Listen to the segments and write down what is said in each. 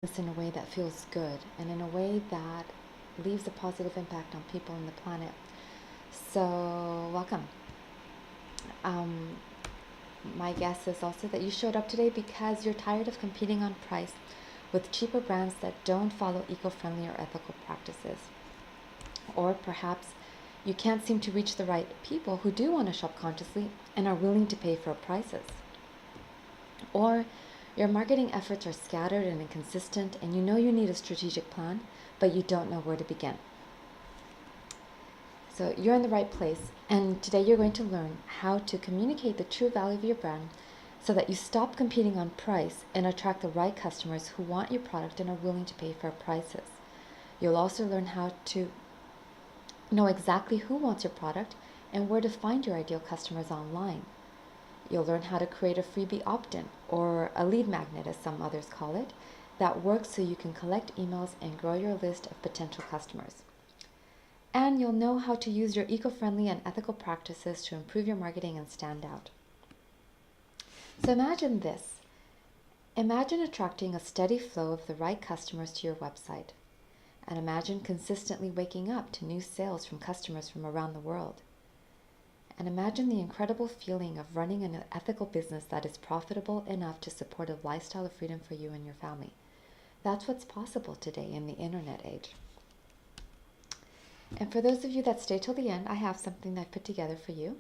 this in a way that feels good and in a way that leaves a positive impact on people on the planet. So, welcome. Um, my guess is also that you showed up today because you're tired of competing on price with cheaper brands that don't follow eco friendly or ethical practices. Or perhaps you can't seem to reach the right people who do want to shop consciously and are willing to pay fair prices. Or your marketing efforts are scattered and inconsistent, and you know you need a strategic plan, but you don't know where to begin. So you're in the right place, and today you're going to learn how to communicate the true value of your brand so that you stop competing on price and attract the right customers who want your product and are willing to pay fair prices. You'll also learn how to know exactly who wants your product and where to find your ideal customers online. You'll learn how to create a freebie opt-in, or a lead magnet as some others call it, that works so you can collect emails and grow your list of potential customers. And you'll know how to use your eco-friendly and ethical practices to improve your marketing and stand out. So imagine this. Imagine attracting a steady flow of the right customers to your website. And imagine consistently waking up to new sales from customers from around the world. And imagine the incredible feeling of running an ethical business that is profitable enough to support a lifestyle of freedom for you and your family. That's what's possible today in the internet age. And for those of you that stay till the end, I have something I've put together for you.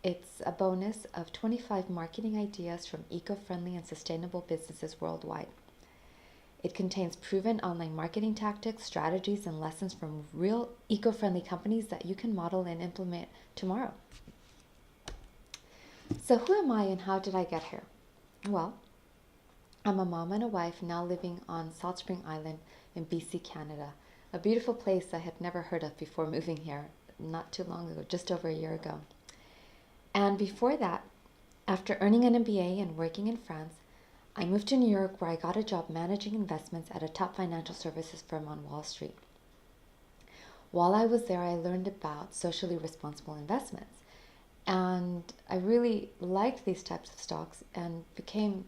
It's a bonus of 25 marketing ideas from eco-friendly and sustainable businesses worldwide. It contains proven online marketing tactics, strategies, and lessons from real eco-friendly companies that you can model and implement tomorrow. So who am I and how did I get here? Well, I'm a mom and a wife now living on Salt Spring Island in BC, Canada, a beautiful place I had never heard of before moving here not too long ago, just over a year ago. And before that, after earning an MBA and working in France, I moved to New York where I got a job managing investments at a top financial services firm on Wall Street. While I was there, I learned about socially responsible investments. And I really liked these types of stocks and became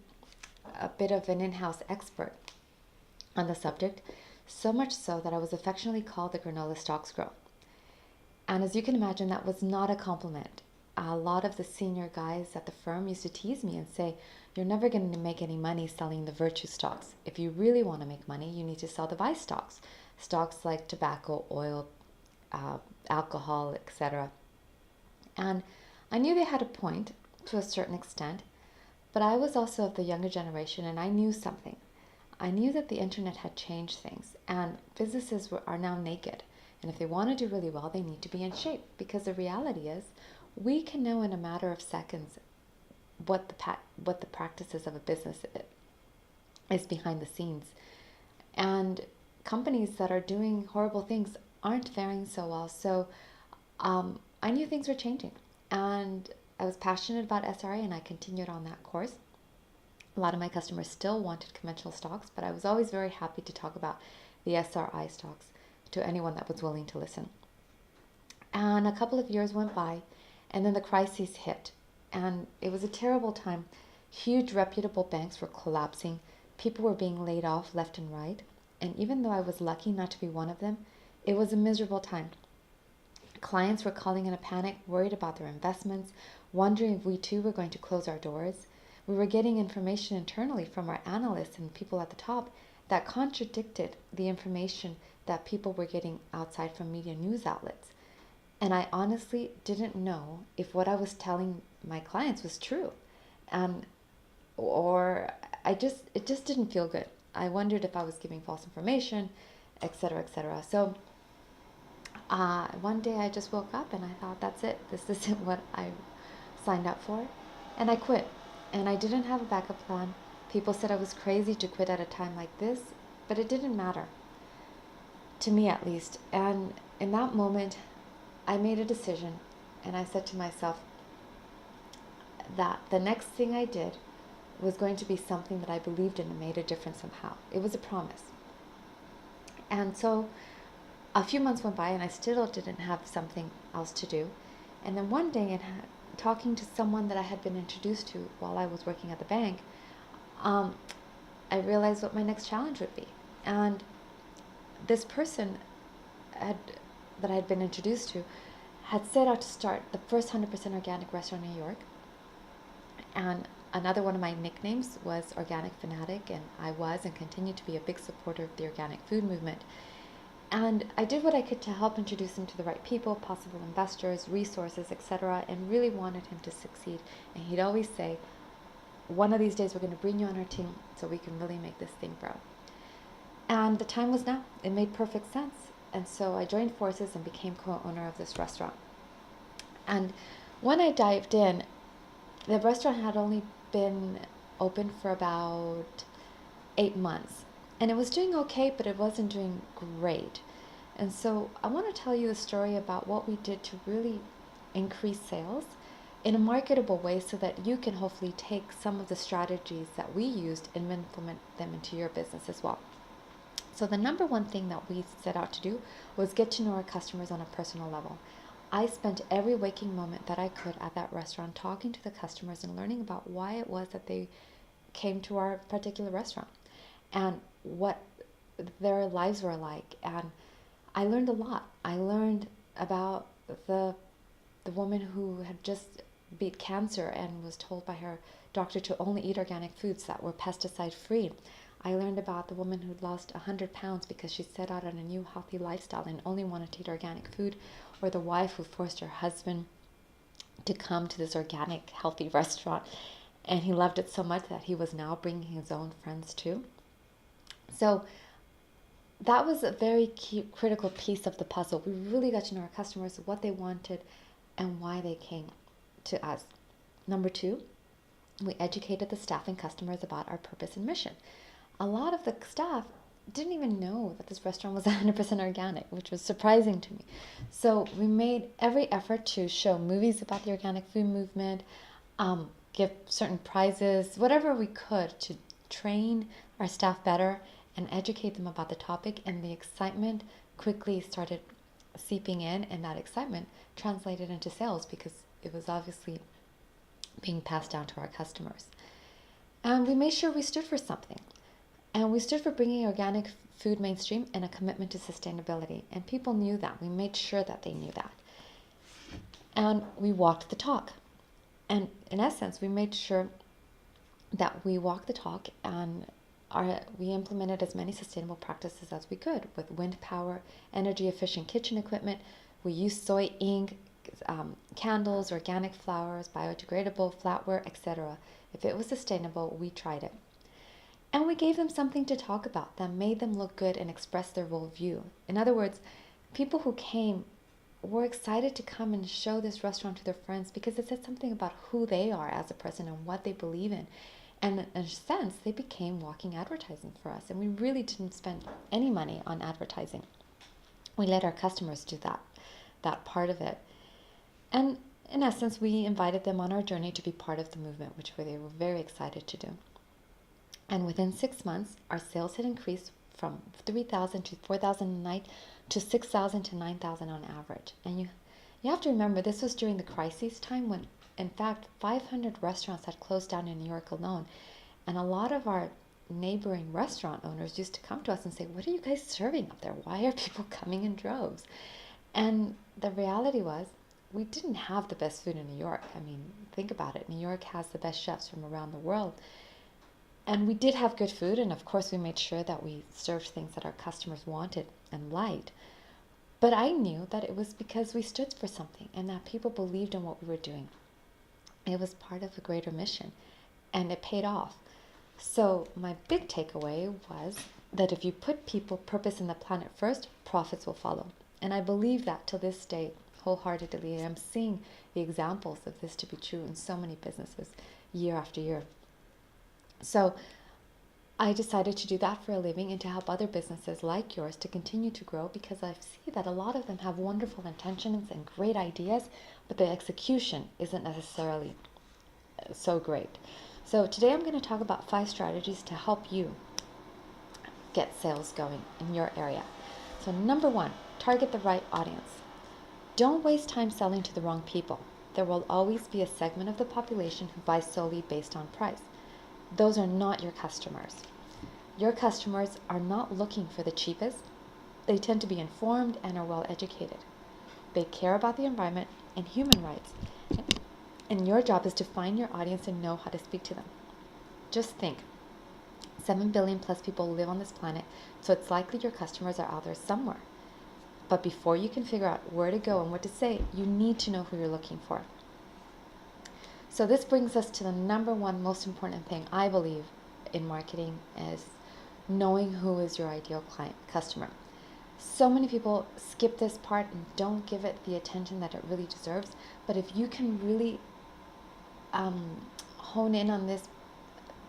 a bit of an in-house expert on the subject, so much so that I was affectionately called the granola stocks girl. And as you can imagine, that was not a compliment. A lot of the senior guys at the firm used to tease me and say, you're never going to make any money selling the virtue stocks. If you really want to make money, you need to sell the vice stocks. Stocks like tobacco, oil, alcohol, etc. And I knew they had a point to a certain extent, but I was also of the younger generation and I knew something. I knew that the internet had changed things and businesses are now naked. And if they want to do really well, they need to be in shape, because the reality is we can know in a matter of seconds what the practices of a business is behind the scenes. And companies that are doing horrible things aren't faring so well. So I knew things were changing. And I was passionate about SRI and I continued on that course. A lot of my customers still wanted conventional stocks, but I was always very happy to talk about the SRI stocks to anyone that was willing to listen. And a couple of years went by, and then the crisis hit. And it was a terrible time. Huge reputable banks were collapsing. People were being laid off left and right. And even though I was lucky not to be one of them, it was a miserable time. Clients were calling in a panic, worried about their investments, wondering if we too were going to close our doors. We were getting information internally from our analysts and people at the top that contradicted the information that people were getting outside from media news outlets. And I honestly didn't know if what I was telling my clients was true. Or it just didn't feel good. I wondered if I was giving false information, etc., etc. So one day I just woke up and I thought, that's it. This isn't what I signed up for. And I quit. And I didn't have a backup plan. People said I was crazy to quit at a time like this, but it didn't matter. To me, at least. And in that moment, I made a decision and I said to myself that the next thing I did was going to be something that I believed in and made a difference somehow. It was a promise. And so a few months went by and I still didn't have something else to do. And then one day, talking to someone that I had been introduced to while I was working at the bank, I realized what my next challenge would be. And this person had, that I had been introduced to had set out to start the first 100% organic restaurant in New York. And another one of my nicknames was Organic Fanatic, and I was and continue to be a big supporter of the organic food movement. And I did what I could to help introduce him to the right people, possible investors, resources, etc., and really wanted him to succeed. And he'd always say, one of these days we're going to bring you on our team so we can really make this thing grow. And the time was now. It made perfect sense. And so I joined forces and became co-owner of this restaurant. And when I dived in, the restaurant had only been open for about 8 months. And it was doing okay, but it wasn't doing great. And so I want to tell you a story about what we did to really increase sales in a marketable way so that you can hopefully take some of the strategies that we used and implement them into your business as well. So the number one thing that we set out to do was get to know our customers on a personal level. I spent every waking moment that I could at that restaurant talking to the customers and learning about why it was that they came to our particular restaurant and what their lives were like. And I learned a lot. I learned about the woman who had just beat cancer and was told by her doctor to only eat organic foods that were pesticide free. I learned about the woman who'd lost 100 pounds because she set out on a new healthy lifestyle and only wanted to eat organic food, or the wife who forced her husband to come to this organic healthy restaurant, and he loved it so much that he was now bringing his own friends too. So that was a very key, critical piece of the puzzle. We really got to know our customers, what they wanted, and why they came to us. Number two, we educated the staff and customers about our purpose and mission. A lot of the staff didn't even know that this restaurant was 100% organic, which was surprising to me. So we made every effort to show movies about the organic food movement, give certain prizes, whatever we could to train our staff better and educate them about the topic. And the excitement quickly started seeping in, and that excitement translated into sales because it was obviously being passed down to our customers. And we made sure we stood for something. And we stood for bringing organic food mainstream and a commitment to sustainability. And people knew that. We made sure that they knew that. And we walked the talk. And in essence, we made sure that we walked the talk and we implemented as many sustainable practices as we could with wind power, energy efficient kitchen equipment. We used soy ink, candles, organic flowers, biodegradable flatware, etc. If it was sustainable, we tried it. And we gave them something to talk about that made them look good and express their worldview. In other words, people who came were excited to come and show this restaurant to their friends because it said something about who they are as a person and what they believe in. And in a sense, they became walking advertising for us. And we really didn't spend any money on advertising. We let our customers do that part of it. And in essence, we invited them on our journey to be part of the movement, which they were very excited to do. And within 6 months, our sales had increased from 3,000 to 4,000 a night to 6,000 to 9,000 on average. And you have to remember, this was during the crisis time when, in fact, 500 restaurants had closed down in New York alone. And a lot of our neighboring restaurant owners used to come to us and say, what are you guys serving up there? Why are people coming in droves? And the reality was, we didn't have the best food in New York. I mean, think about it. New York has the best chefs from around the world. And we did have good food, and of course we made sure that we served things that our customers wanted and liked. But I knew that it was because we stood for something and that people believed in what we were doing. It was part of a greater mission, and it paid off. So my big takeaway was that if you put people, purpose, and the planet first, profits will follow. And I believe that till this day wholeheartedly, and I'm seeing the examples of this to be true in so many businesses year after year. So I decided to do that for a living and to help other businesses like yours to continue to grow, because I see that a lot of them have wonderful intentions and great ideas, but the execution isn't necessarily so great. So today I'm going to talk about 5 strategies to help you get sales going in your area. So number 1, target the right audience. Don't waste time selling to the wrong people. There will always be a segment of the population who buys solely based on price. Those are not your customers. Your customers are not looking for the cheapest. They tend to be informed and are well educated. They care about the environment and human rights. And your job is to find your audience and know how to speak to them. Just think, 7 billion plus people live on this planet, so it's likely your customers are out there somewhere. But before you can figure out where to go and what to say, you need to know who you're looking for. So this brings us to the number one most important thing I believe in marketing is knowing who is your ideal client, customer. So many people skip this part and don't give it the attention that it really deserves. But if you can really hone in on this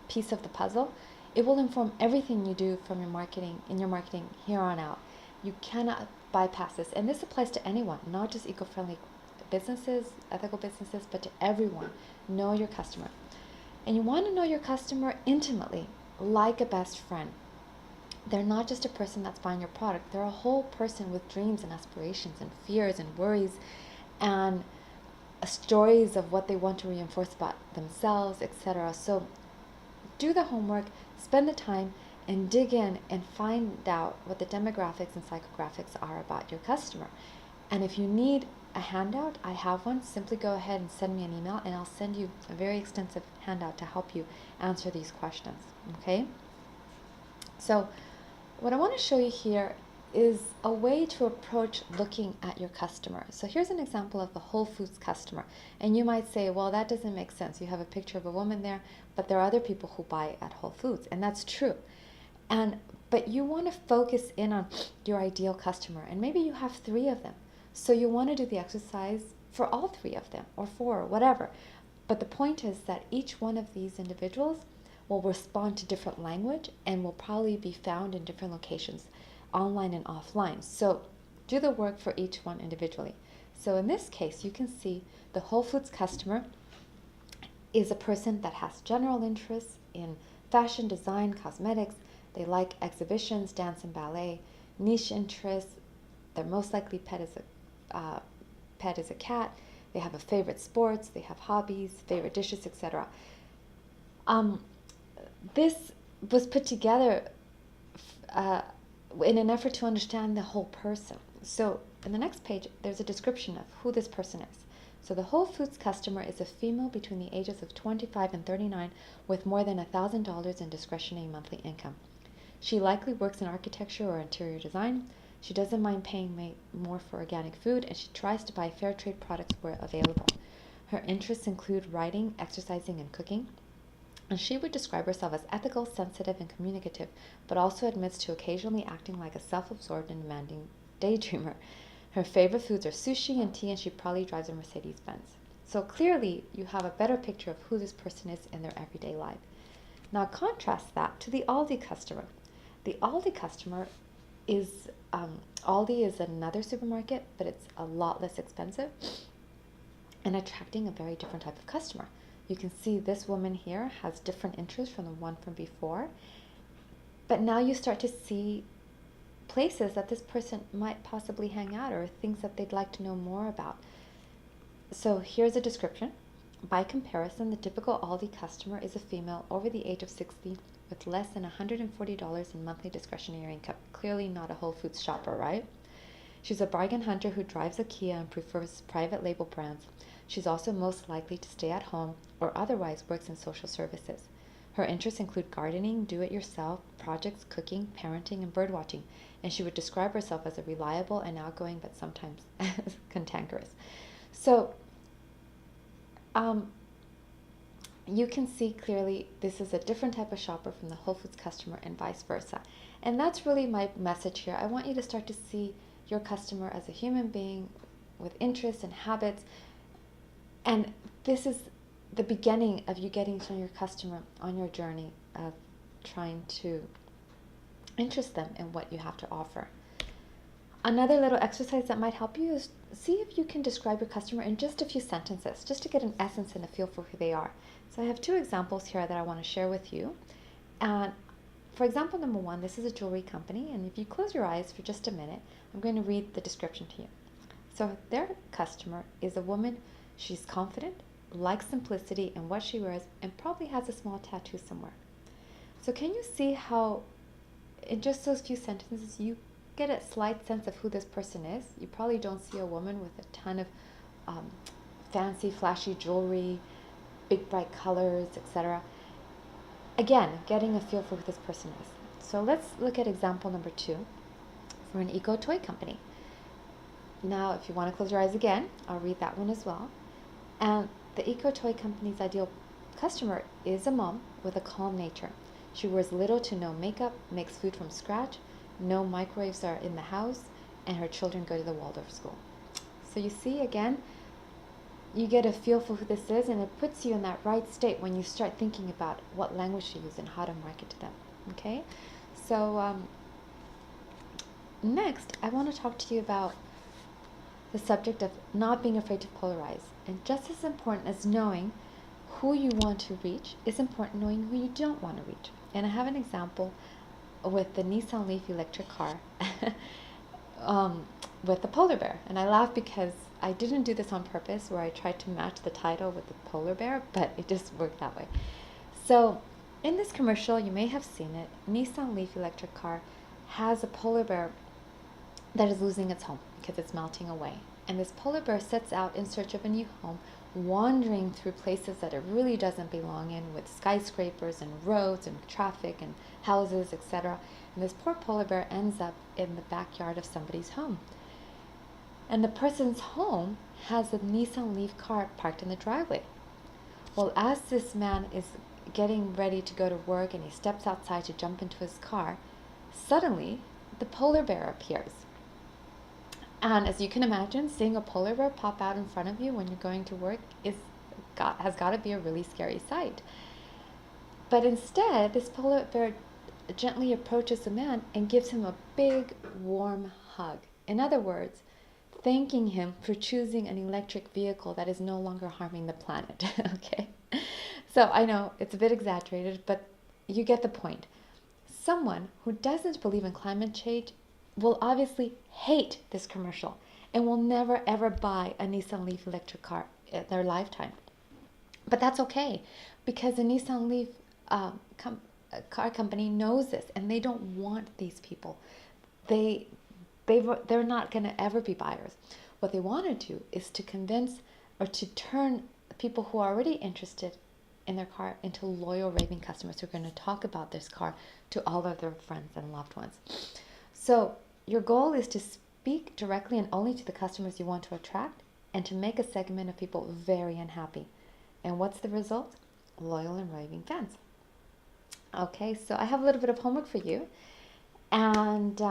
piece of the puzzle, it will inform everything you do from your marketing, in your marketing here on out. You cannot bypass this. And this applies to anyone, not just eco-friendly businesses, ethical businesses, but to everyone. Know your customer. And you want to know your customer intimately, like a best friend. They're not just a person that's buying your product. They're a whole person with dreams and aspirations and fears and worries and stories of what they want to reinforce about themselves, etc. So do the homework, spend the time, and dig in and find out what the demographics and psychographics are about your customer. And if you need a handout, I have one. Simply go ahead and send me an email and I'll send you a very extensive handout to help you answer these questions. Okay? So what I want to show you here is a way to approach looking at your customer. So here's an example of the Whole Foods customer. And you might say, well, that doesn't make sense. You have a picture of a woman there, but there are other people who buy at Whole Foods. And that's true. But you want to focus in on your ideal customer. And maybe you have 3 of them. So you want to do the exercise for all 3 of them, or 4, or whatever. But the point is that each one of these individuals will respond to different language and will probably be found in different locations, online and offline. So do the work for each one individually. So in this case, you can see the Whole Foods customer is a person that has general interests in fashion, design, cosmetics. They like exhibitions, dance and ballet. Niche interests, their most likely pet is a cat. They have a favorite sports, they have hobbies, favorite dishes, etc. This was put together in an effort to understand the whole person. So in the next page, there's a description of who this person is. So the Whole Foods customer is a female between the ages of 25 and 39 with more than $1,000 in discretionary monthly income. She likely works in architecture or interior design. She doesn't mind paying more for organic food, and she tries to buy fair trade products where available. Her interests include writing, exercising, and cooking. And she would describe herself as ethical, sensitive, and communicative, but also admits to occasionally acting like a self-absorbed and demanding daydreamer. Her favorite foods are sushi and tea, and she probably drives a Mercedes-Benz. So clearly, you have a better picture of who this person is in their everyday life. Now contrast that to the Aldi customer. The Aldi customer is, Aldi is another supermarket, but it's a lot less expensive and attracting a very different type of customer. You can see this woman here has different interests from the one from before, but now you start to see places that this person might possibly hang out or things that they'd like to know more about. So here's a description. By comparison, the typical Aldi customer is a female over the age of 60 with less than $140 in monthly discretionary income. Clearly not a Whole Foods shopper, right? She's a bargain hunter who drives a Kia and prefers private label brands. She's also most likely to stay at home or otherwise works in social services. Her interests include gardening, do-it-yourself, projects, cooking, parenting, and birdwatching, and she would describe herself as a reliable and outgoing but sometimes cantankerous. So you can see clearly this is a different type of shopper from the Whole Foods customer and vice versa. And that's really my message here. I want you to start to see your customer as a human being with interests and habits. And this is the beginning of you getting to know your customer on your journey of trying to interest them in what you have to offer. Another little exercise that might help you is see if you can describe your customer in just a few sentences, just to get an essence and a feel for who they are. So I have 2 examples here that I want to share with you. And for example number 1, this is a jewelry company, and if you close your eyes for just a minute, I'm going to read the description to you. So their customer is a woman. She's confident, likes simplicity in what she wears, and probably has a small tattoo somewhere. So can you see how in just those few sentences, you get a slight sense of who this person is. You probably don't see a woman with a ton of um, fancy, flashy jewelry, big, bright colors, etc. Again, getting a feel for who this person is. So let's look at example number 2 for an eco toy company. Now, if you want to close your eyes again, I'll read that one as well. And the eco toy company's ideal customer is a mom with a calm nature. She wears little to no makeup, makes food from scratch, no microwaves are in the house, and her children go to the Waldorf school. So you see, again, you get a feel for who this is, and it puts you in that right state when you start thinking about what language to use and how to market to them. Okay? So next, I want to talk to you about the subject of not being afraid to polarize. And just as important as knowing who you want to reach is important knowing who you don't want to reach. And I have an example with the Nissan Leaf electric car with the polar bear. And I laugh because I didn't do this on purpose, where I tried to match the title with the polar bear, but it just worked that way. So in this commercial, you may have seen it, Nissan Leaf electric car has a polar bear that is losing its home because it's melting away. And this polar bear sets out in search of a new home, wandering through places that it really doesn't belong in, with skyscrapers and roads and traffic and houses, etc. And this poor polar bear ends up in the backyard of somebody's home. And the person's home has a Nissan Leaf car parked in the driveway. Well, as this man is getting ready to go to work and he steps outside to jump into his car, suddenly the polar bear appears. And as you can imagine, seeing a polar bear pop out in front of you when you're going to work has got to be a really scary sight. But instead, this polar bear gently approaches the man and gives him a big, warm hug. In other words, thanking him for choosing an electric vehicle that is no longer harming the planet. Okay? So I know it's a bit exaggerated, but you get the point. Someone who doesn't believe in climate change will obviously hate this commercial and will never ever buy a Nissan Leaf electric car in their lifetime. But that's okay, because the Nissan Leaf car company knows this, and they don't want these people. They're not going to ever be buyers. What they want to do is to convince or to turn people who are already interested in their car into loyal, raving customers who are going to talk about this car to all of their friends and loved ones. So your goal is to speak directly and only to the customers you want to attract, and to make a segment of people very unhappy. And what's the result? Loyal and raving fans. Okay, so I have a little bit of homework for you. And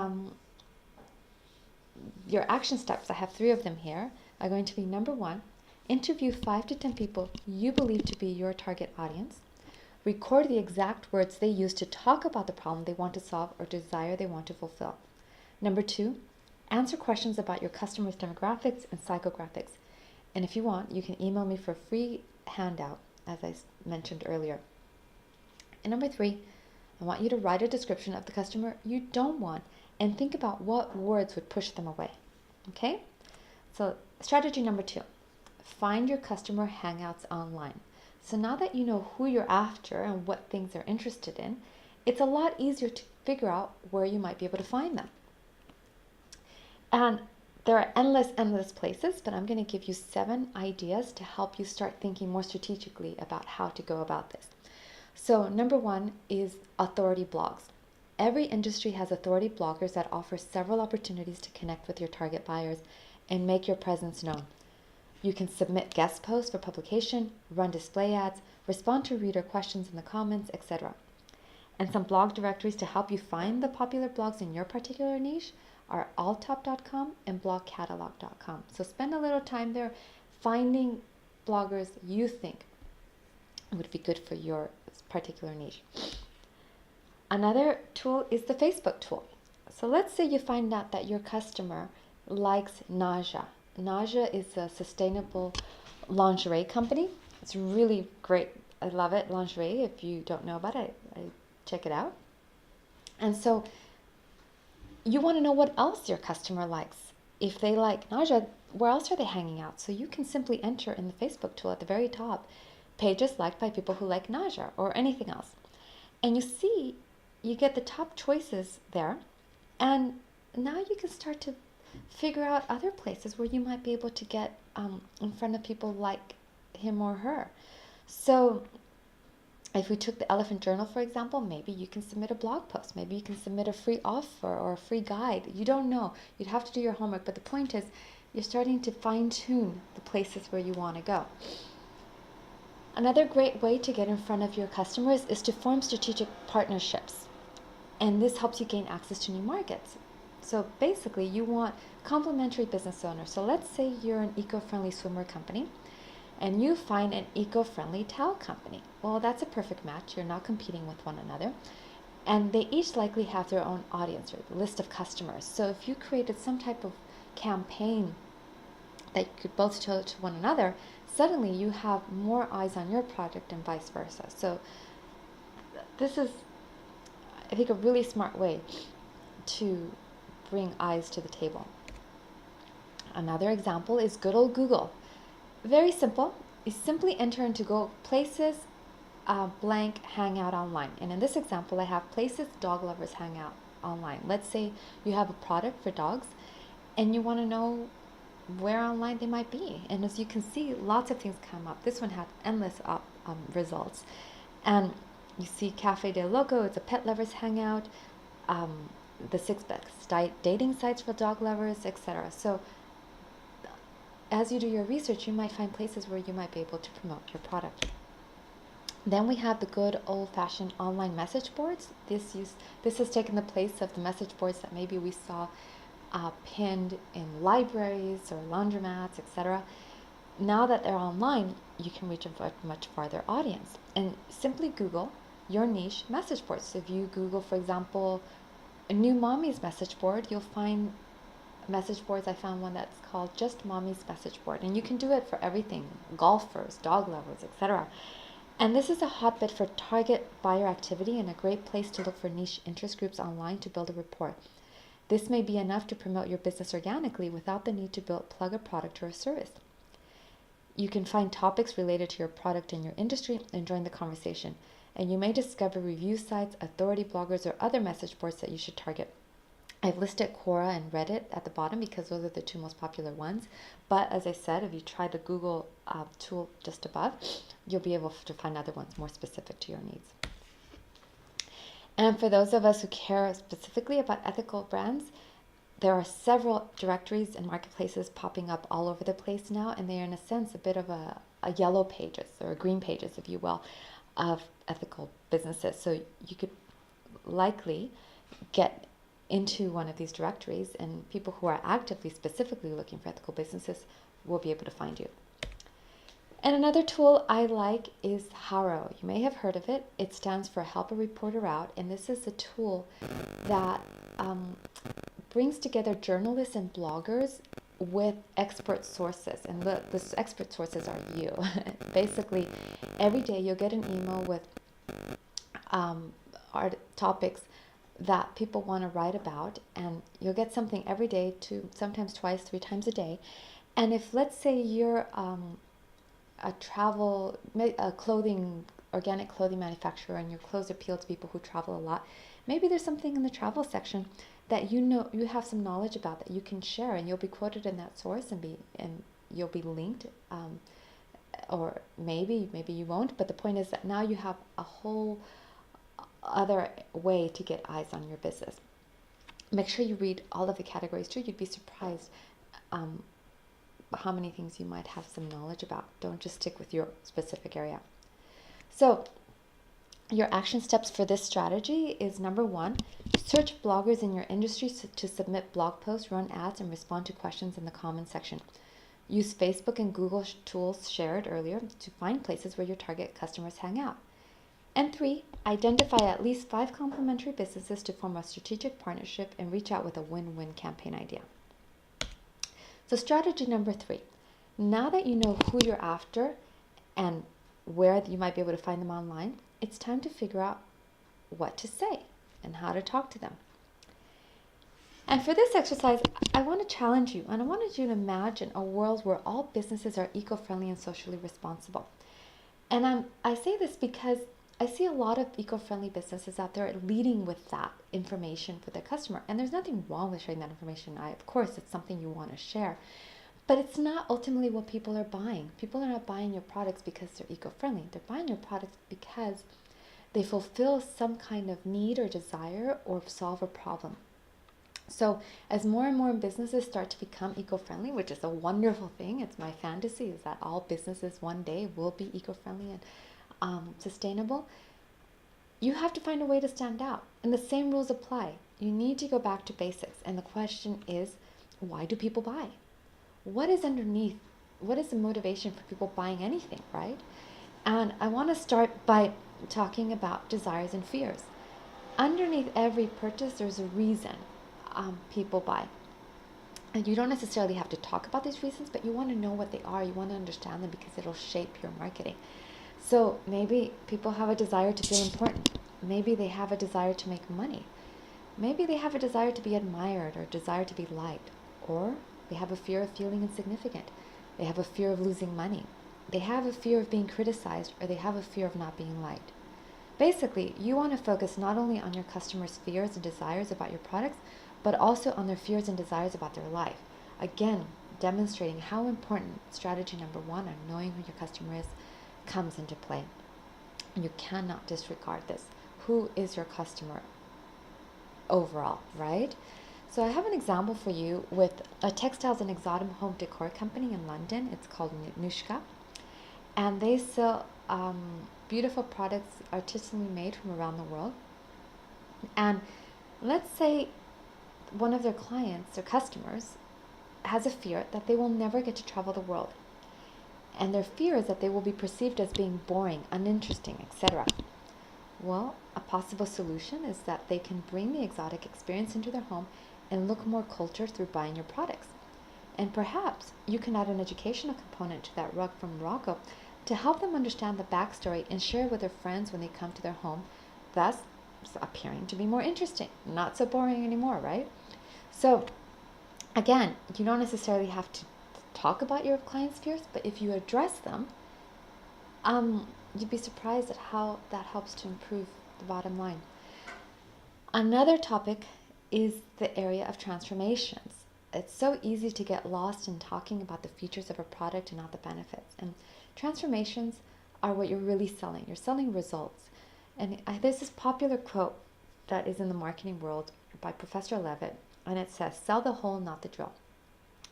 your action steps, I have 3 of them here, are going to be: number 1, interview 5 to 10 people you believe to be your target audience. Record the exact words they use to talk about the problem they want to solve or desire they want to fulfill. Number 2, answer questions about your customers' demographics and psychographics. And if you want, you can email me for a free handout, as I mentioned earlier. And number 3, I want you to write a description of the customer you don't want and think about what words would push them away. Okay? So strategy number 2, find your customer hangouts online. So now that you know who you're after and what things they're interested in, it's a lot easier to figure out where you might be able to find them. And there are endless places, but I'm going to give you 7 ideas to help you start thinking more strategically about how to go about this. So number 1 is authority blogs. Every industry has authority bloggers that offer several opportunities to connect with your target buyers and make your presence known. You can submit guest posts for publication, run display ads, respond to reader questions in the comments, etc. And some blog directories to help you find the popular blogs in your particular niche are alltop.com and blogcatalog.com. So spend a little time there finding bloggers you think would be good for your particular niche. Another tool is the Facebook tool. So let's say you find out that your customer likes Naja. Naja is a sustainable lingerie company. It's really great. I love it, lingerie. If you don't know about it, I check it out. And so you want to know what else your customer likes. If they like Naja, where else are they hanging out? So you can simply enter in the Facebook tool at the very top pages liked by people who like Naja or anything else. And you see, you get the top choices there, and now you can start to figure out other places where you might be able to get in front of people like him or her. So if we took the Elephant Journal, for example, maybe you can submit a blog post. Maybe you can submit a free offer or a free guide. You don't know. You'd have to do your homework. But the point is, you're starting to fine-tune the places where you want to go. Another great way to get in front of your customers is to form strategic partnerships. And this helps you gain access to new markets. So basically, you want complementary business owners. So let's say you're an eco-friendly swimwear company, and you find an eco-friendly towel company. Well, that's a perfect match. You're not competing with one another. And they each likely have their own audience or list of customers. So if you created some type of campaign that you could both show to one another, suddenly you have more eyes on your product and vice versa. So this is, I think, a really smart way to bring eyes to the table. Another example is good old Google. Very simple. You simply enter into Google places blank hangout online. And in this example, I have places dog lovers hang out online. Let's say you have a product for dogs and you want to know where online they might be. And as you can see, lots of things come up. This one had endless results. And you see Cafe del Loco, it's a pet lovers hangout, the 6 best dating sites for dog lovers, etc. So as you do your research, you might find places where you might be able to promote your product. Then we have the good old-fashioned online message boards. This has taken the place of the message boards that maybe we saw pinned in libraries or laundromats, etc. Now that they're online, you can reach a much farther audience. And simply Google your niche message boards. So if you Google, for example, a new mommy's message board, you'll find message boards. I found one that's called Just Mommy's Message Board, and you can do it for everything: golfers, dog lovers, etc. And this is a hotbed for target buyer activity and a great place to look for niche interest groups online to build a rapport. This may be enough to promote your business organically without the need to plug a product or a service. You can find topics related to your product and your industry and join the conversation. And you may discover review sites, authority bloggers, or other message boards that you should target. I've listed Quora and Reddit at the bottom because those are the two most popular ones. But as I said, if you try the Google tool just above, you'll be able to find other ones more specific to your needs. And for those of us who care specifically about ethical brands, there are several directories and marketplaces popping up all over the place now, and they're in a sense a bit of a yellow pages or green pages, if you will, of ethical businesses. So you could likely get into one of these directories, and people who are actively, specifically looking for ethical businesses will be able to find you. And another tool I like is Haro. You may have heard of it. It stands for Help a Reporter Out, and this is a tool that brings together journalists and bloggers with expert sources, and the expert sources are you. Basically, every day you'll get an email with topics that people want to write about, and you'll get something every day, sometimes twice, 3 times a day. And if, let's say, you're a organic clothing manufacturer, and your clothes appeal to people who travel a lot, maybe there's something in the travel section that you have some knowledge about that you can share, and you'll be quoted in that source and you'll be linked, or maybe you won't. But the point is that now you have a whole other way to get eyes on your business. Make sure you read all of the categories too. You'd be surprised how many things you might have some knowledge about. Don't just stick with your specific area. So your action steps for this strategy is: number 1, search bloggers in your industry to submit blog posts, run ads, and respond to questions in the comment section. Use Facebook and Google tools shared earlier to find places where your target customers hang out. And 3, identify at least 5 complementary businesses to form a strategic partnership and reach out with a win-win campaign idea. So strategy number 3, now that you know who you're after and where you might be able to find them online, it's time to figure out what to say and how to talk to them. And for this exercise, I want to challenge you, and I wanted you to imagine a world where all businesses are eco-friendly and socially responsible. And I say this because I see a lot of eco-friendly businesses out there leading with that information for the customer. And there's nothing wrong with sharing that information. Of course, it's something you want to share. But it's not ultimately what people are buying. People are not buying your products because they're eco-friendly. They're buying your products because they fulfill some kind of need or desire or solve a problem. So as more and more businesses start to become eco-friendly, which is a wonderful thing, it's my fantasy, is that all businesses one day will be eco-friendly and sustainable, you have to find a way to stand out. And the same rules apply. You need to go back to basics. And the question is, why do people buy? What is underneath? What is the motivation for people buying anything, right? And I want to start by talking about desires and fears. Underneath every purchase, there's a reason people buy. And you don't necessarily have to talk about these reasons, but you want to know what they are. You want to understand them because it'll shape your marketing. So maybe people have a desire to feel important. Maybe they have a desire to make money. Maybe they have a desire to be admired or a desire to be liked. Or they have a fear of feeling insignificant. They have a fear of losing money. They have a fear of being criticized, or they have a fear of not being liked. Basically, you want to focus not only on your customers' fears and desires about your products, but also on their fears and desires about their life. Again, demonstrating how important strategy number 1 on knowing who your customer is comes into play. You cannot disregard this. Who is your customer overall, right? So I have an example for you with a textiles and exotic home decor company in London. It's called Nushka. And they sell beautiful products artistically made from around the world. And let's say one of their clients or customers has a fear that they will never get to travel the world. And their fear is that they will be perceived as being boring, uninteresting, etc. Well, a possible solution is that they can bring the exotic experience into their home and look more cultured through buying your products. And perhaps you can add an educational component to that rug from Morocco to help them understand the backstory and share with their friends when they come to their home, thus appearing to be more interesting, not so boring anymore, right? So again, you don't necessarily have to talk about your clients' fears, but if you address them, you'd be surprised at how that helps to improve the bottom line. Another topic is the area of transformations. It's so easy to get lost in talking about the features of a product and not the benefits. And transformations are what you're really selling. You're selling results. And there's this popular quote that is in the marketing world by Professor Levitt, and it says, "Sell the whole, not the drill."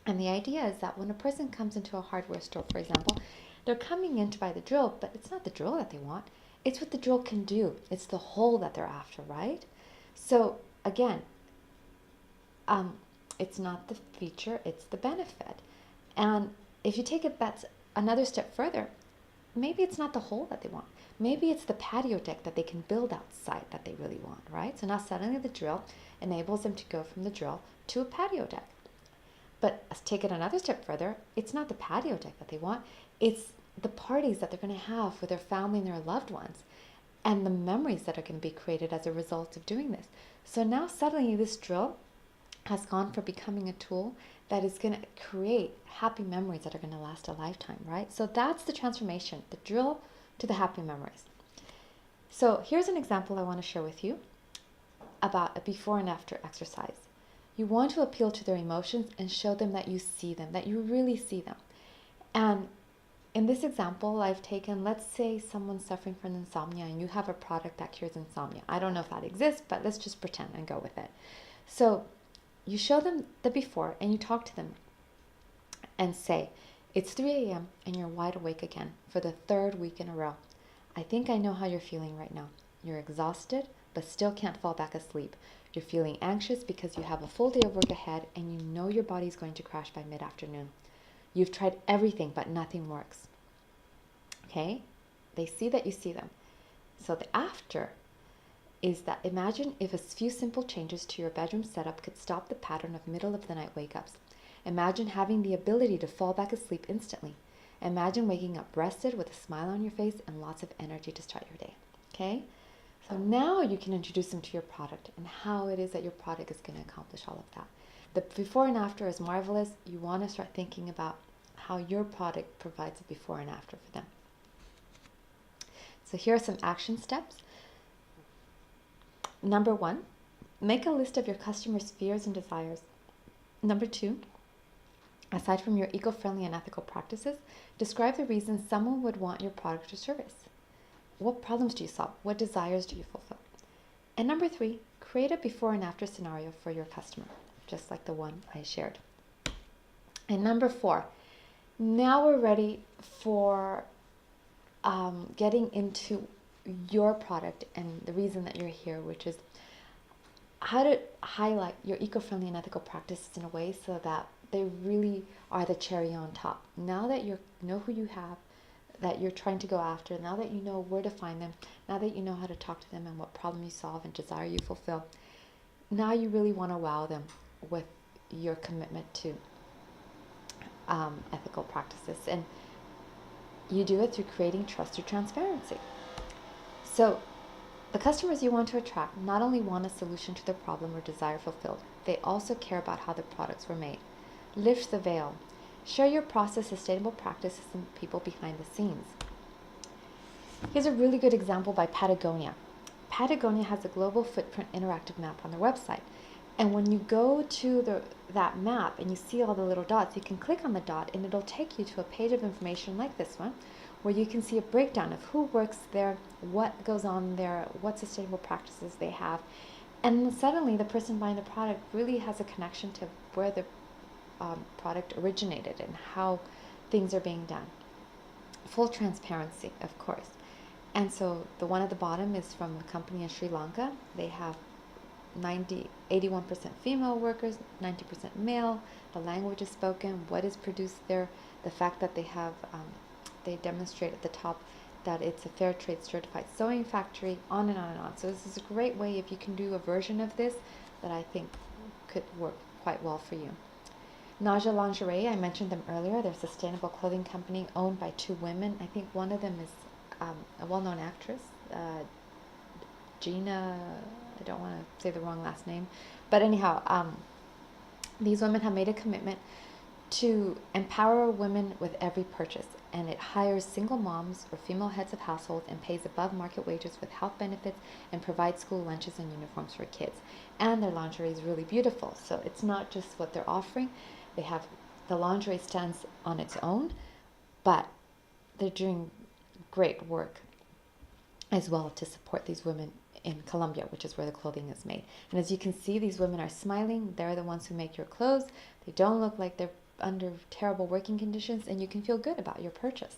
And the idea is that when a person comes into a hardware store, for example, they're coming in to buy the drill, but it's not the drill that they want. It's what the drill can do. It's the whole that they're after, right? So again, it's not the feature, it's the benefit. And if you take it that's another step further, maybe it's not the whole that they want. Maybe it's the patio deck that they can build outside that they really want, right? So now suddenly the drill enables them to go from the drill to a patio deck. But let's take it another step further. It's not the patio deck that they want. It's the parties that they're going to have with their family and their loved ones, and the memories that are going to be created as a result of doing this. So now suddenly this drill has gone from becoming a tool that is going to create happy memories that are going to last a lifetime, right? So that's the transformation, the drill to the happy memories. So here's an example I want to share with you about a before and after exercise. You want to appeal to their emotions and show them that you see them, that you really see them. And in this example, I've taken, let's say someone's suffering from insomnia and you have a product that cures insomnia. I don't know if that exists, but let's just pretend and go with it. So you show them the before and you talk to them and say, "It's 3 a.m. and you're wide awake again for the 3rd week in a row. I think I know how you're feeling right now. You're exhausted, but still can't fall back asleep. You're feeling anxious because you have a full day of work ahead and you know your body's going to crash by mid-afternoon. You've tried everything, but nothing works." Okay? They see that you see them. So the after is that imagine if a few simple changes to your bedroom setup could stop the pattern of middle of the night wake-ups. Imagine having the ability to fall back asleep instantly. Imagine waking up rested with a smile on your face and lots of energy to start your day. Okay? So now you can introduce them to your product and how it is that your product is going to accomplish all of that. The before and after is marvelous. You want to start thinking about how your product provides a before and after for them. So here are some action steps. Number 1, make a list of your customers' fears and desires. Number 2, aside from your eco-friendly and ethical practices, describe the reasons someone would want your product or service. What problems do you solve? What desires do you fulfill? And number 3, create a before and after scenario for your customer, just like the one I shared. And number 4, now we're ready for getting into your product and the reason that you're here, which is how to highlight your eco-friendly and ethical practices in a way so that they really are the cherry on top. Now that you know who you have, that you're trying to go after, now that you know where to find them, now that you know how to talk to them and what problem you solve and desire you fulfill, now you really want to wow them with your commitment to ethical practices. And you do it through creating trust through transparency. So the customers you want to attract not only want a solution to their problem or desire fulfilled, they also care about how the products were made. Lift the veil. Share your process, sustainable practices, and people behind the scenes. Here's a really good example by Patagonia. Patagonia has a global footprint interactive map on their website. And when you go to that map and you see all the little dots, you can click on the dot and it'll take you to a page of information like this one, where you can see a breakdown of who works there, what goes on there, what sustainable practices they have. And suddenly the person buying the product really has a connection to where the product originated and how things are being done. Full transparency, of course. And so the one at the bottom is from a company in Sri Lanka. They have 81% female workers, 90% male. The language is spoken, what is produced there, the fact that they have, they demonstrate at the top that it's a fair trade certified sewing factory, on and on and on. So this is a great way, if you can do a version of this, that I think could work quite well for you. Naja Lingerie, I mentioned them earlier. They're a sustainable clothing company owned by 2 women. I think one of them is a well-known actress, Gina, I don't want to say the wrong last name. But anyhow, these women have made a commitment to empower women with every purchase. And it hires single moms or female heads of households and pays above market wages with health benefits and provides school lunches and uniforms for kids. And their lingerie is really beautiful. So it's not just what they're offering. They have, the lingerie stands on its own, but they're doing great work as well to support these women in Colombia, which is where the clothing is made. And as you can see, these women are smiling. They're the ones who make your clothes. They don't look like they're under terrible working conditions, and you can feel good about your purchase.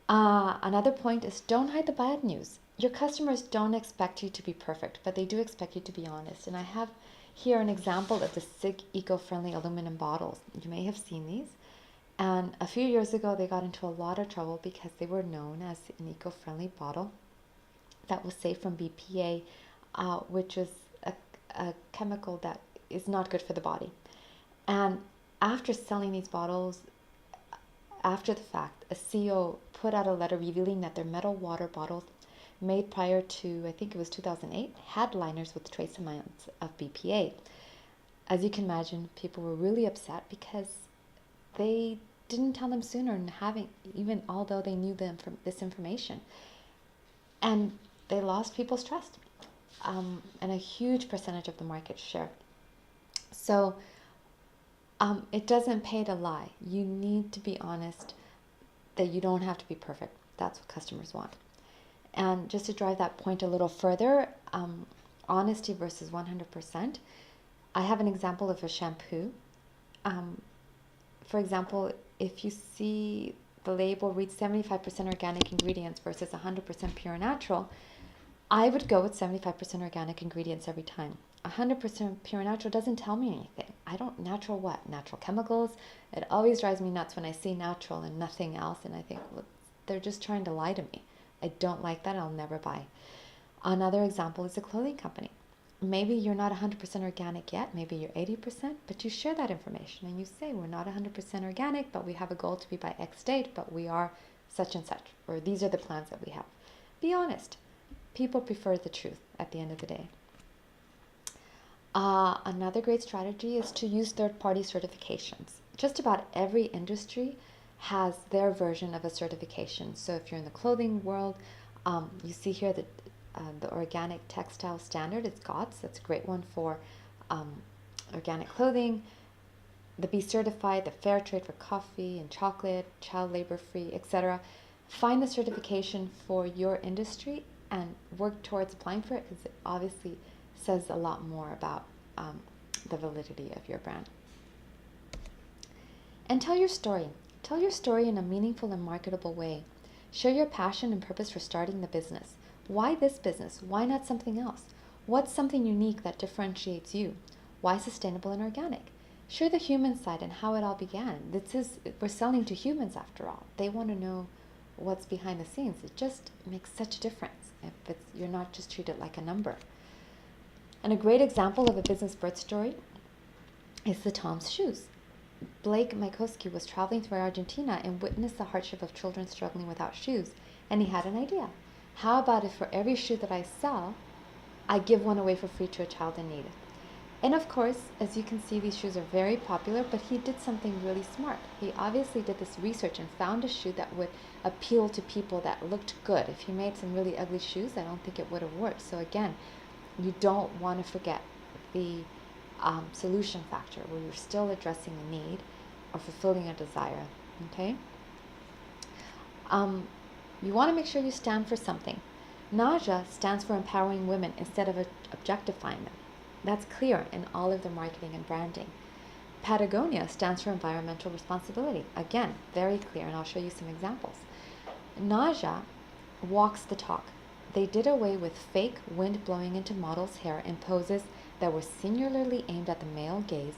Another point is, don't hide the bad news. Your customers don't expect you to be perfect, but they do expect you to be honest. And I have here an example of the SIG eco-friendly aluminum bottles. You may have seen these. And a few years ago, they got into a lot of trouble because they were known as an eco-friendly bottle that was safe from BPA, which is a chemical that is not good for the body. And after selling these bottles, after the fact, a CEO put out a letter revealing that their metal water bottles made prior to, I think it was 2008, had liners with trace amounts of BPA. As you can imagine, people were really upset because they didn't tell them sooner, and even although they knew this information. And they lost people's trust and a huge percentage of the market share. So it doesn't pay to lie. You need to be honest, that you don't have to be perfect. That's what customers want. And just to drive that point a little further, honesty versus 100%, I have an example of a shampoo. For example, if you see the label reads 75% organic ingredients versus 100% pure natural, I would go with 75% organic ingredients every time. 100% pure natural doesn't tell me anything. I don't, natural what? Natural chemicals? It always drives me nuts when I see natural and nothing else, and I think, well, they're just trying to lie to me. I don't like that. I'll never buy. Another example is a clothing company. Maybe you're not 100% organic yet, maybe you're 80%, but you share that information and you say, we're not 100% organic, but we have a goal to be by X date, but we are such and such, or these are the plans that we have. Be honest. People prefer the truth at the end of the day. Another great strategy is to use third-party certifications. Just about every industry has their version of a certification. So if you're in the clothing world, you see here that the Organic Textile Standard is GOTS. That's a great one for organic clothing. The Be Certified, the Fair Trade for coffee and chocolate, child labor free, etc. Find the certification for your industry and work towards applying for it, because it obviously says a lot more about the validity of your brand. And tell your story. Tell your story in a meaningful and marketable way. Share your passion and purpose for starting the business. Why this business? Why not something else? What's something unique that differentiates you? Why sustainable and organic? Share the human side and how it all began. We're selling to humans after all. They want to know what's behind the scenes. It just makes such a difference if you're not just treated like a number. And a great example of a business birth story is the Tom's shoes. Blake Mykoski was traveling through Argentina and witnessed the hardship of children struggling without shoes. And he had an idea. How about if for every shoe that I sell, I give one away for free to a child in need? And of course, as you can see, these shoes are very popular, but he did something really smart. He obviously did this research and found a shoe that would appeal to people that looked good. If he made some really ugly shoes, I don't think it would have worked. So again, you don't want to forget the solution factor, where you're still addressing a need or fulfilling a desire. Okay? You want to make sure you stand for something. Naja stands for empowering women instead of objectifying them. That's clear in all of their marketing and branding. Patagonia stands for environmental responsibility. Again, very clear, and I'll show you some examples. Naja walks the talk. They did away with fake wind blowing into models' hair in poses that were singularly aimed at the male gaze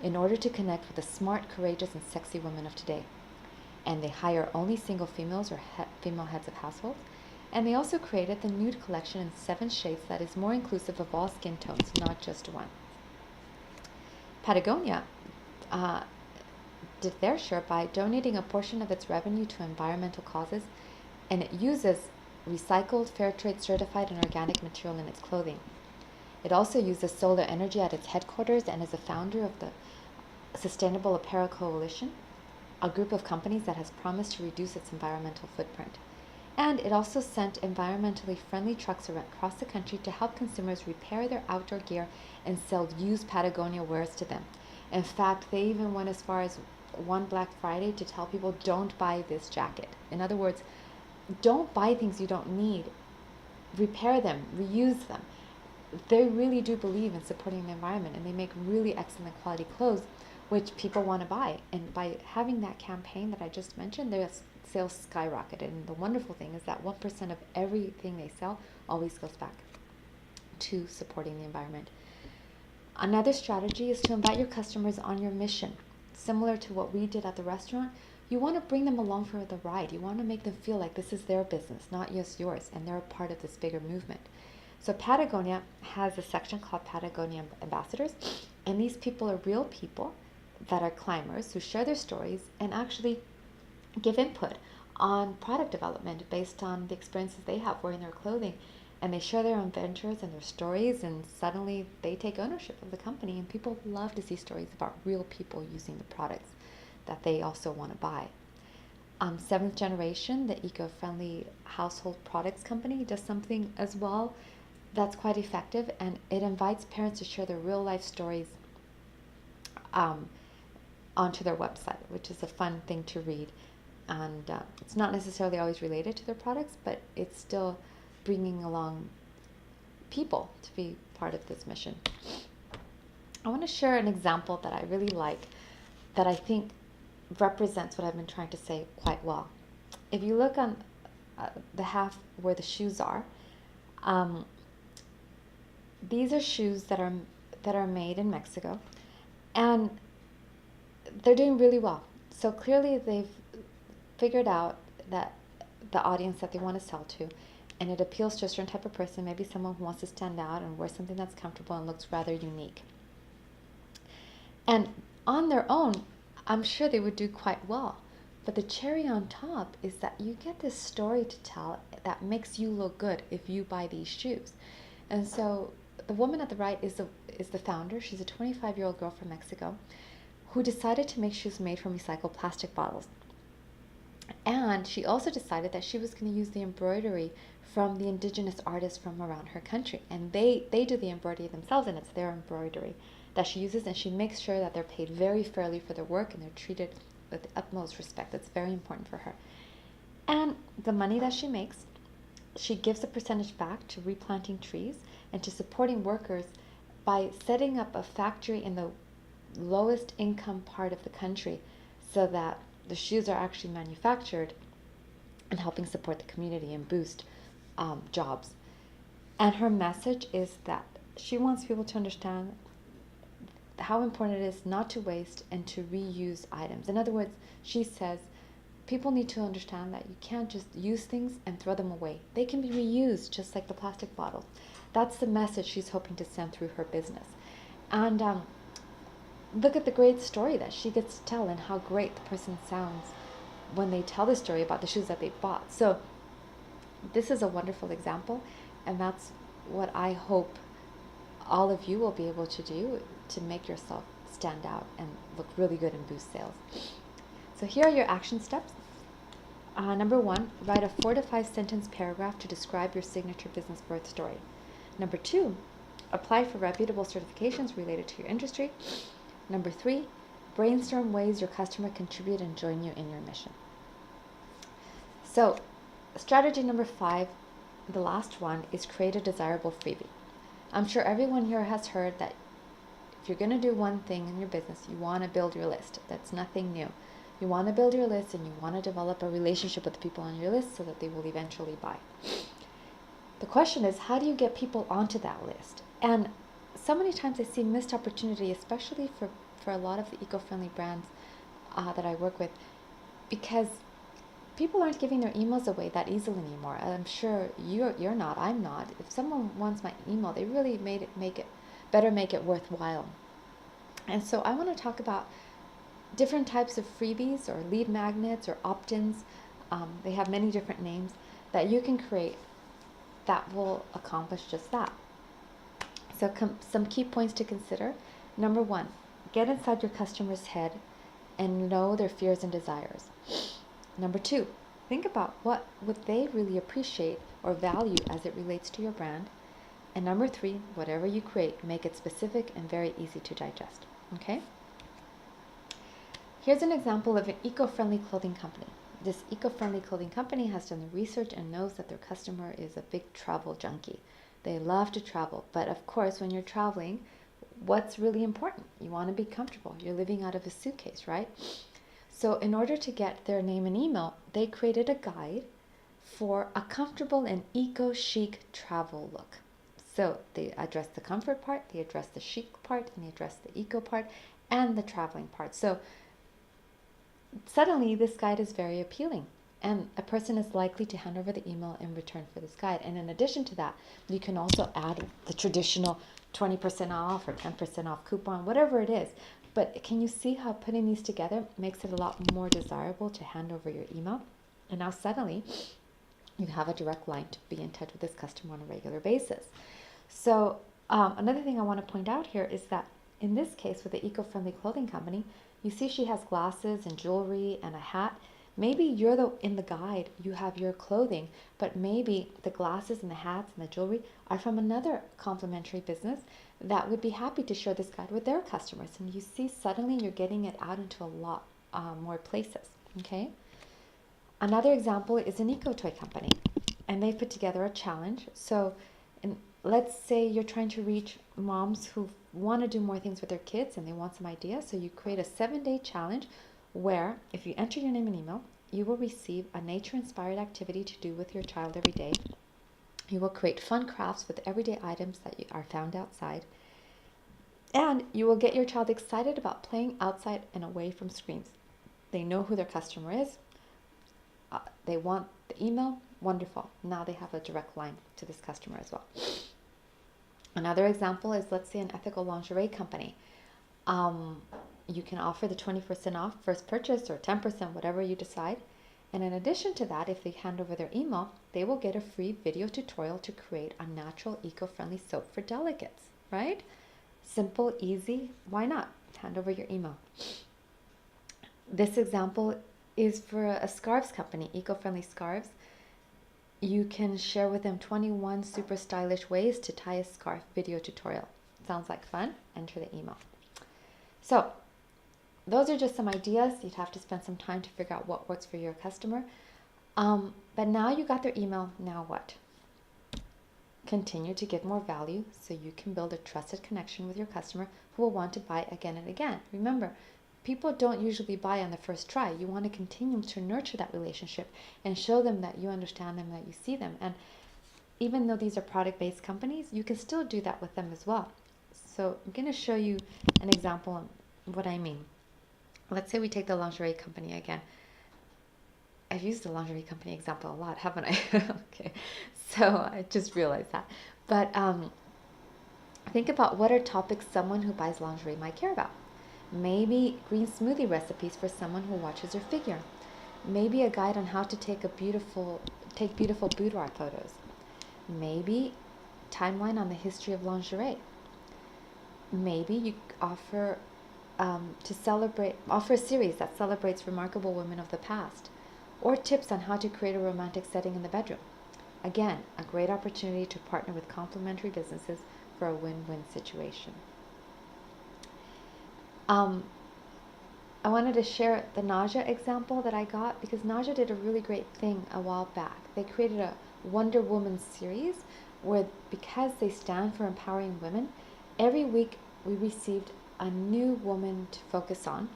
in order to connect with the smart, courageous, and sexy women of today. And they hire only single females or female heads of households. And they also created the nude collection in 7 shades that is more inclusive of all skin tones, not just one. Patagonia did their share by donating a portion of its revenue to environmental causes, and it uses recycled, fair trade certified, and organic material in its clothing. It also uses solar energy at its headquarters and is a founder of the Sustainable Apparel Coalition, a group of companies that has promised to reduce its environmental footprint. And it also sent environmentally friendly trucks across the country to help consumers repair their outdoor gear and sell used Patagonia wares to them. In fact, they even went as far as one Black Friday to tell people, don't buy this jacket. In other words, don't buy things you don't need. Repair them, reuse them. They really do believe in supporting the environment, and they make really excellent quality clothes, which people want to buy. And by having that campaign that I just mentioned, their sales skyrocketed. And the wonderful thing is that 1% of everything they sell always goes back to supporting the environment. Another strategy is to invite your customers on your mission. Similar to what we did at the restaurant, you want to bring them along for the ride. You want to make them feel like this is their business, not just yours, and they're a part of this bigger movement. So Patagonia has a section called Patagonia Ambassadors, and these people are real people that are climbers who share their stories and actually give input on product development based on the experiences they have wearing their clothing. And they share their adventures and their stories, and suddenly they take ownership of the company, and people love to see stories about real people using the products that they also want to buy. Seventh Generation, the eco-friendly household products company, does something as well that's quite effective, and it invites parents to share their real life stories onto their website, which is a fun thing to read. And it's not necessarily always related to their products, but it's still bringing along people to be part of this mission. I want to share an example that I really like, that I think represents what I've been trying to say quite well. If you look on the half where the shoes are, these are shoes that are made in Mexico, and they're doing really well. So clearly they've figured out that the audience that they want to sell to, and it appeals to a certain type of person, maybe someone who wants to stand out and wear something that's comfortable and looks rather unique. And on their own, I'm sure they would do quite well. But the cherry on top is that you get this story to tell that makes you look good if you buy these shoes. And so the woman at the right is the founder. She's a 25-year-old girl from Mexico who decided to make shoes made from recycled plastic bottles. And she also decided that she was going to use the embroidery from the indigenous artists from around her country. And they do the embroidery themselves, and it's their embroidery that she uses. And she makes sure that they're paid very fairly for their work and they're treated with the utmost respect. That's very important for her. And the money that she makes, she gives a percentage back to replanting trees and to supporting workers by setting up a factory in the lowest income part of the country so that the shoes are actually manufactured and helping support the community and boost jobs. And her message is that she wants people to understand how important it is not to waste and to reuse items. In other words, she says people need to understand that you can't just use things and throw them away. They can be reused just like the plastic bottles. That's the message she's hoping to send through her business. And look at the great story that she gets to tell and how great the person sounds when they tell the story about the shoes that they bought. So this is a wonderful example, and that's what I hope all of you will be able to do to make yourself stand out and look really good and boost sales. So here are your action steps. Number 1, write a 4 to 5 sentence paragraph to describe your signature business birth story. Number 2, apply for reputable certifications related to your industry. Number 3, brainstorm ways your customer can contribute and join you in your mission. So strategy number 5, the last one, is create a desirable freebie. I'm sure everyone here has heard that if you're going to do one thing in your business, you want to build your list. That's nothing new. You want to build your list and you want to develop a relationship with the people on your list so that they will eventually buy. The question is, how do you get people onto that list? And so many times I see missed opportunity, especially for a lot of the eco-friendly brands that I work with, because people aren't giving their emails away that easily anymore. I'm sure you're not, I'm not. If someone wants my email, they really better make it worthwhile. And so I want to talk about different types of freebies or lead magnets or opt-ins. They have many different names that you can create that will accomplish just that. So some key points to consider. Number 1, get inside your customer's head and know their fears and desires. Number 2, think about what would they really appreciate or value as it relates to your brand. And number 3, whatever you create, make it specific and very easy to digest. Okay? Here's an example of an eco-friendly clothing company. This eco-friendly clothing company has done the research and knows that their customer is a big travel junkie. They love to travel, but of course when you're traveling, what's really important? You want to be comfortable. You're living out of a suitcase, right? So in order to get their name and email, they created a guide for a comfortable and eco-chic travel look. So they address the comfort part, they address the chic part, and they address the eco part and the traveling part. So suddenly this guide is very appealing, and a person is likely to hand over the email in return for this guide. And in addition to that, you can also add the traditional 20% off or 10% off coupon, whatever it is. But can you see how putting these together makes it a lot more desirable to hand over your email? And now suddenly you have a direct line to be in touch with this customer on a regular basis. So another thing I want to point out here is that in this case with the eco-friendly clothing company, you see she has glasses and jewelry and a hat. Maybe in the guide, you have your clothing, but maybe the glasses and the hats and the jewelry are from another complementary business that would be happy to share this guide with their customers. And you see suddenly you're getting it out into a lot more places, okay? Another example is an eco-toy company, and they put together a challenge. So let's say you're trying to reach moms who want to do more things with their kids and they want some ideas. So you create a 7-day challenge where if you enter your name and email, you will receive a nature-inspired activity to do with your child every day. You will create fun crafts with everyday items that are found outside. And you will get your child excited about playing outside and away from screens. They know who their customer is. They want the email. Wonderful. Now they have a direct line to this customer as well. Another example is, let's say, an ethical lingerie company. You can offer the 20% off first purchase or 10%, whatever you decide. And in addition to that, if they hand over their email, they will get a free video tutorial to create a natural, eco-friendly soap for delegates, right? Simple, easy. Why not? Hand over your email. This example is for a scarves company, eco-friendly scarves. You can share with them 21 super stylish ways to tie a scarf video tutorial. Sounds like fun? Enter the email. So those are just some ideas. You'd have to spend some time to figure out what works for your customer. But now you got their email. Now what? Continue to give more value so you can build a trusted connection with your customer who will want to buy again and again. Remember, people don't usually buy on the first try. You want to continue to nurture that relationship and show them that you understand them, that you see them. And even though these are product-based companies, you can still do that with them as well. So I'm going to show you an example of what I mean. Let's say we take the lingerie company again. I've used the lingerie company example a lot, haven't I? Okay, so I just realized that. But think about what are topics someone who buys lingerie might care about. Maybe green smoothie recipes for someone who watches her figure. Maybe a guide on how to take beautiful boudoir photos. Maybe timeline on the history of lingerie. Maybe you offer a series that celebrates remarkable women of the past, or tips on how to create a romantic setting in the bedroom. Again, a great opportunity to partner with complementary businesses for a win-win situation. I wanted to share the Naja example that I got because Naja did a really great thing a while back. They created a Wonder Woman series where, because they stand for empowering women, every week we received a new woman to focus on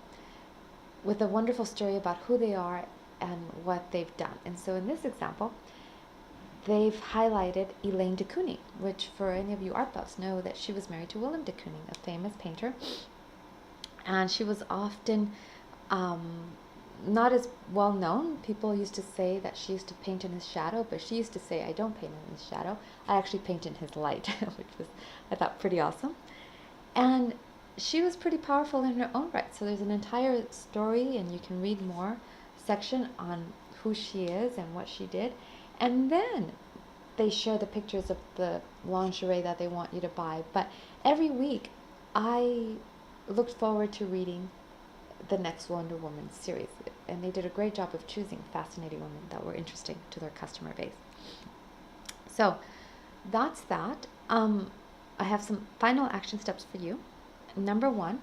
with a wonderful story about who they are and what they've done. And so in this example, they've highlighted Elaine de Kooning, which for any of you art buffs know that she was married to Willem de Kooning, a famous painter. And she was often not as well known. People used to say that she used to paint in his shadow, but she used to say, I don't paint in his shadow. I actually paint in his light, which was, I thought, pretty awesome. And she was pretty powerful in her own right. So there's an entire story, and you can read more section on who she is and what she did. And then they share the pictures of the lingerie that they want you to buy. But every week, I looked forward to reading the next Wonder Woman series. And they did a great job of choosing fascinating women that were interesting to their customer base. So that's that. I have some final action steps for you. Number 1,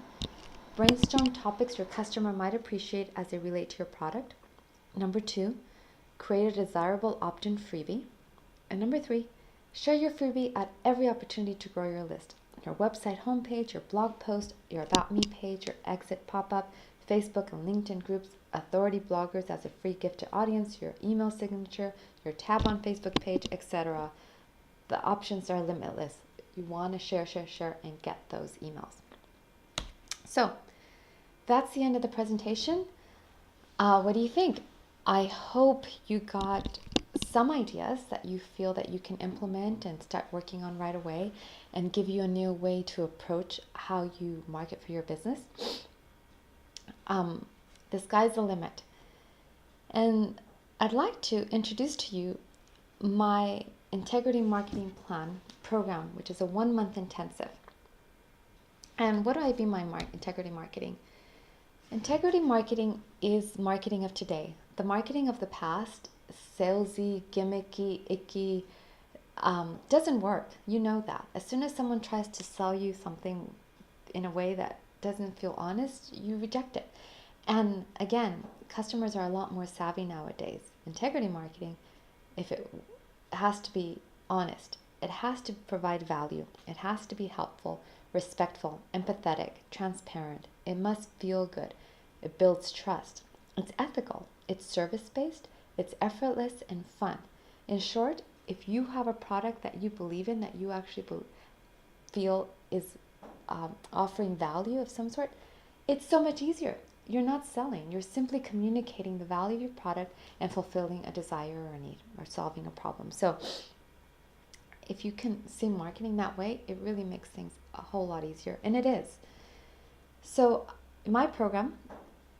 brainstorm topics your customer might appreciate as they relate to your product. Number 2, create a desirable opt-in freebie. And number 3, share your freebie at every opportunity to grow your list. Your website homepage, your blog post, your About Me page, your exit pop-up, Facebook and LinkedIn groups, authority bloggers as a free gift to audience, your email signature, your tab on Facebook page, etc. The options are limitless. You want to share, and get those emails. So that's the end of the presentation. What do you think? I hope you got some ideas that you feel that you can implement and start working on right away and give you a new way to approach how you market for your business. The sky's the limit. And I'd like to introduce to you my Integrity Marketing Plan program, which is a 1-month intensive. And what do I mean by integrity marketing? Integrity marketing is marketing of today. The marketing of the past, salesy, gimmicky, icky, doesn't work. You know that. As soon as someone tries to sell you something in a way that doesn't feel honest, you reject it. And again, customers are a lot more savvy nowadays. Integrity marketing, if it has to be honest, it has to provide value, it has to be helpful, respectful, empathetic, transparent. It must feel good. It builds trust. It's ethical. It's service-based. It's effortless and fun. In short, if you have a product that you believe in, that you actually feel is offering value of some sort, it's so much easier. You're not selling. You're simply communicating the value of your product and fulfilling a desire or a need or solving a problem. So if you can see marketing that way, it really makes things a whole lot easier. And it is. So my program,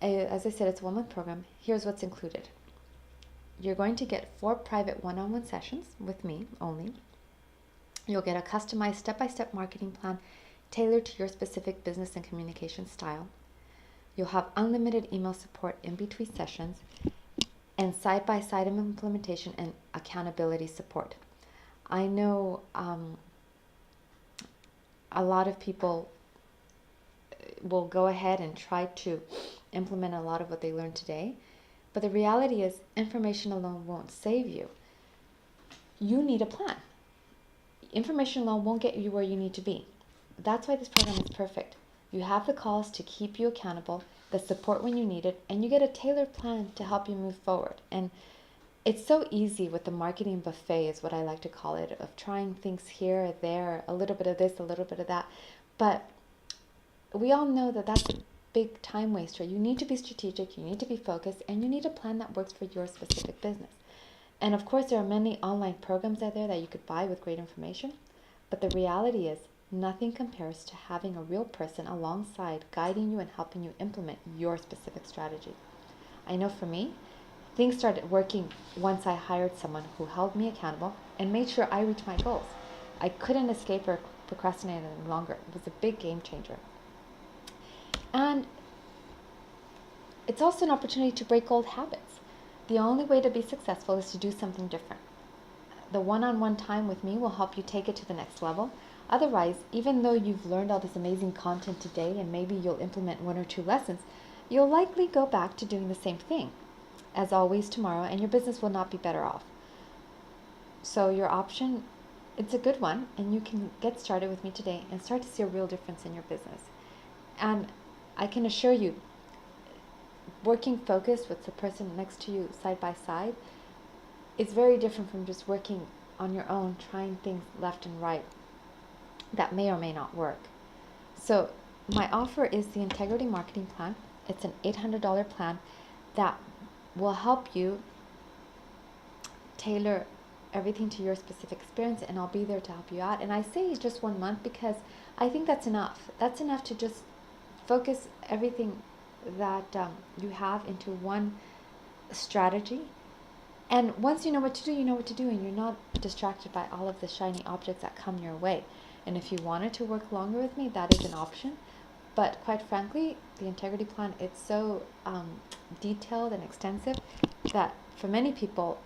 as I said, it's a 1-month program. Here's what's included. You're going to get 4 private one-on-one sessions with me only. You'll get a customized step-by-step marketing plan tailored to your specific business and communication style. You'll have unlimited email support in between sessions and side-by-side implementation and accountability support. I know a lot of people will go ahead and try to implement a lot of what they learned today, but the reality is information alone won't save you. You need a plan. Information alone won't get you where you need to be. That's why this program is perfect. You have the calls to keep you accountable, the support when you need it, and you get a tailored plan to help you move forward. And it's so easy with the marketing buffet, is what I like to call it, of trying things here or there, a little bit of this, a little bit of that. But we all know that that's a big time waster. You need to be strategic, you need to be focused, and you need a plan that works for your specific business. And of course, there are many online programs out there that you could buy with great information. But the reality is, nothing compares to having a real person alongside guiding you and helping you implement your specific strategy. I know for me, things started working once I hired someone who held me accountable and made sure I reached my goals. I couldn't escape or procrastinate any longer. It was a big game changer. And it's also an opportunity to break old habits. The only way to be successful is to do something different. The one-on-one time with me will help you take it to the next level. Otherwise, even though you've learned all this amazing content today and maybe you'll implement 1 or 2 lessons, you'll likely go back to doing the same thing as always tomorrow, and your business will not be better off. So your option, it's a good one, and you can get started with me today and start to see a real difference in your business. And I can assure you, working focused with the person next to you side by side is very different from just working on your own, trying things left and right that may or may not work. So my offer is the Integrity Marketing Plan. It's an $800 plan that will help you tailor everything to your specific experience, and I'll be there to help you out. And I say just 1 month because I think that's enough. That's enough to just focus everything that you have into one strategy. And once you know what to do, you know what to do, and you're not distracted by all of the shiny objects that come your way. And if you wanted to work longer with me, that is an option. But quite frankly, the Integrity Plan, it's so detailed and extensive that for many people,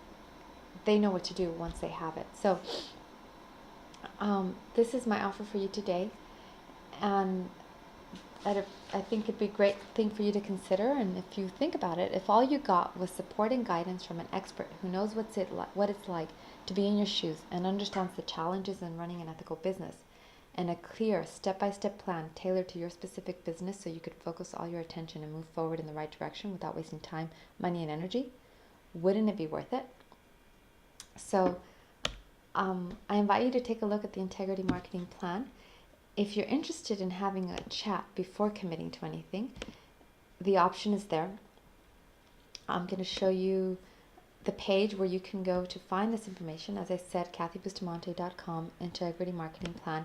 they know what to do once they have it. So this is my offer for you today. And I think it'd be a great thing for you to consider. And if you think about it, if all you got was support and guidance from an expert who knows what it's like to be in your shoes and understands the challenges in running an ethical business, and a clear step-by-step plan tailored to your specific business so you could focus all your attention and move forward in the right direction without wasting time, money, and energy, wouldn't it be worth it? So I invite you to take a look at the Integrity Marketing Plan. If you're interested in having a chat before committing to anything, the option is there. I'm going to show you the page where you can go to find this information. As I said, kathybustamante.com, Integrity Marketing Plan.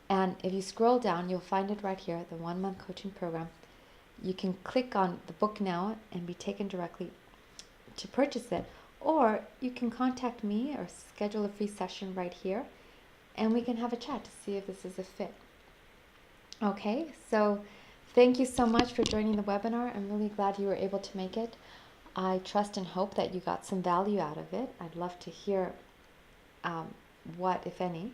And if you scroll down, you'll find it right here, the 1-month coaching program. You can click on the book now and be taken directly to purchase it. Or you can contact me or schedule a free session right here, and we can have a chat to see if this is a fit. Okay, so thank you so much for joining the webinar. I'm really glad you were able to make it. I trust and hope that you got some value out of it. I'd love to hear what, if any,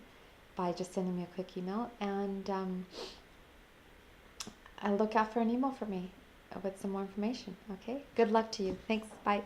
by just sending me a quick email. And I'll look out for an email from me with some more information. Okay, good luck to you. Thanks. Bye.